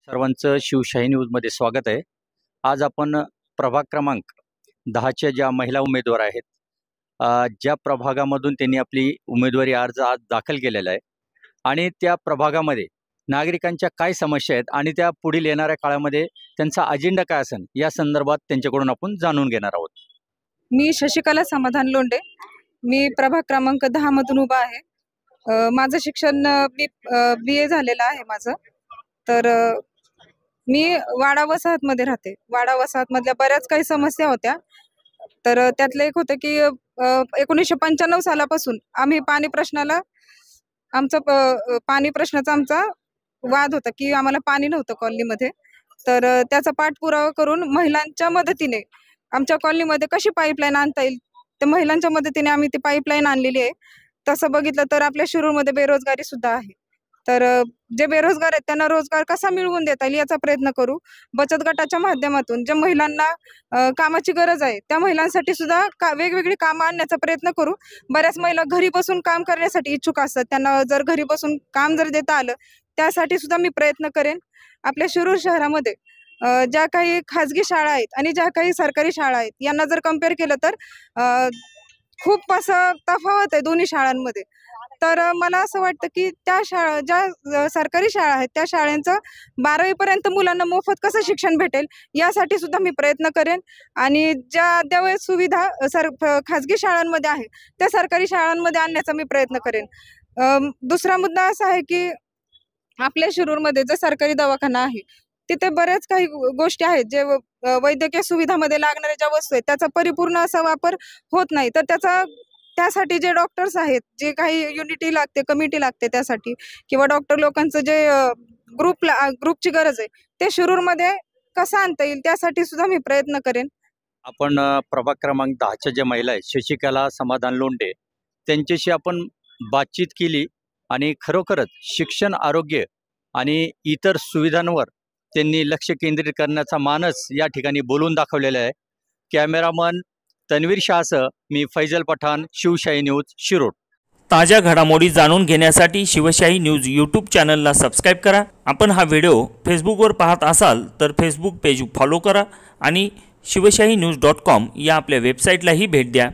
सर्वांचं शिवशाही न्यूजमध्ये स्वागत आहे। आज आपण प्रभाग क्रमांक 10च्या ज्या महिला उमेदवार आहेत, ज्या प्रभागामधून त्यांनी आपली उमेदवारी अर्ज आज दाखल केलेला आहे आणि त्या प्रभागामध्ये नागरिकांच्या काय समस्या आहेत आणि त्या पुढील येणाऱ्या काळामध्ये त्यांचा अजेंडा काय असेल या संदर्भात त्यांच्याकडून आपण जाणून घेणार आहोत। मी शशिकला समाधान लोंढे, मी प्रभाग क्रमांक 10 मधून उभा आहे। माझं शिक्षण BA झालेलं आहे माझं। तर मी वाडा वसाहतमध्ये राहते। वाडा वसाहतमधल्या बऱ्याच काही समस्या होत्या। तर त्यातलं एक होतं की 1995 सालापासून आम्ही पाणी प्रश्नाचा आमचा वाद होता की आम्हाला पाणी नव्हतं कॉलनीमध्ये। तर त्याचा पाठपुरावा करून महिलांच्या मदतीने आमच्या कॉलनीमध्ये कशी पाईपलाईन आणता येईल त्या महिलांच्या मदतीने आम्ही ती पाईपलाईन आणलेली आहे। तसं बघितलं तर आपल्या शिरूरमध्ये बेरोजगारी सुद्धा आहे। तर जे बेरोजगार आहेत त्यांना रोजगार कसा मिळवून देता येईल याचा प्रयत्न करू। बचत गटाच्या माध्यमातून ज्या महिलांना कामाची गरज आहे त्या महिलांसाठी सुद्धा वेगवेगळी कामं आणण्याचा प्रयत्न करू। बऱ्याच महिला घरी बसून काम करण्यासाठी इच्छुक असतात, त्यांना जर घरी बसून काम जर देता आलं त्यासाठी सुद्धा मी प्रयत्न करेन। आपल्या शिरूर शहरामध्ये ज्या काही खाजगी शाळा आहेत आणि ज्या काही सरकारी शाळा आहेत यांना जर कंपेअर केलं तर खूप असं तफावत आहे दोन्ही शाळांमध्ये। तर मला असं वाटतं की त्या शाळा ज्या सरकारी शाळा आहेत त्या शाळांचं 12वी पर्यंत मुलांना मोफत कसं शिक्षण भेटेल यासाठी सुद्धा मी प्रयत्न करेन। आणि ज्या अद्ययावत सुविधा खाजगी शाळांमध्ये आहे त्या सरकारी शाळांमध्ये आणण्याचा मी प्रयत्न करेन। दुसरा मुद्दा असा आहे की आपल्या शिरूरमध्ये जो सरकारी दवाखाना आहे तिथे बऱ्याच काही गोष्टी आहेत जे वैद्यकीय सुविधामध्ये लागणाऱ्या ज्या वस्तू आहेत त्याचा परिपूर्ण असा वापर होत नाही। तर त्यासाठी जे डॉक्टर्स आहेत, जे काही युनिटी लागते, कमिटी लागते त्यासाठी किंवा डॉक्टर लोकांचं जे ग्रुपची गरज आहे ते शिरूरमध्ये कसं आणता येईल त्यासाठी सुद्धा मी प्रयत्न करेन। आपण प्रभाग क्रमांक 10च्या ज्या महिला आहेत शशिकला समाधान लोंढे त्यांच्याशी आपण बातचीत केली आणि खरोखरच शिक्षण, आरोग्य आणि इतर सुविधांवर त्यांनी लक्ष केंद्रित करण्याचा मानस या ठिकाणी बोलून दाखवलेला आहे। कॅमेरामन तन्वीर शाहसह मी फैजल पठाण, शिवशाही न्यूज, शिरूर। ताज्या घडामोडी जाणून घेण्यासाठी शिवशाही न्यूज यूट्यूब चॅनलला सबस्क्राईब करा। आपण हा व्हिडिओ फेसबुकवर पाहत असाल तर फेसबुक पेज फॉलो करा आणि शिवशाही न्यूज.com या आपल्या वेबसाईटलाही भेट द्या।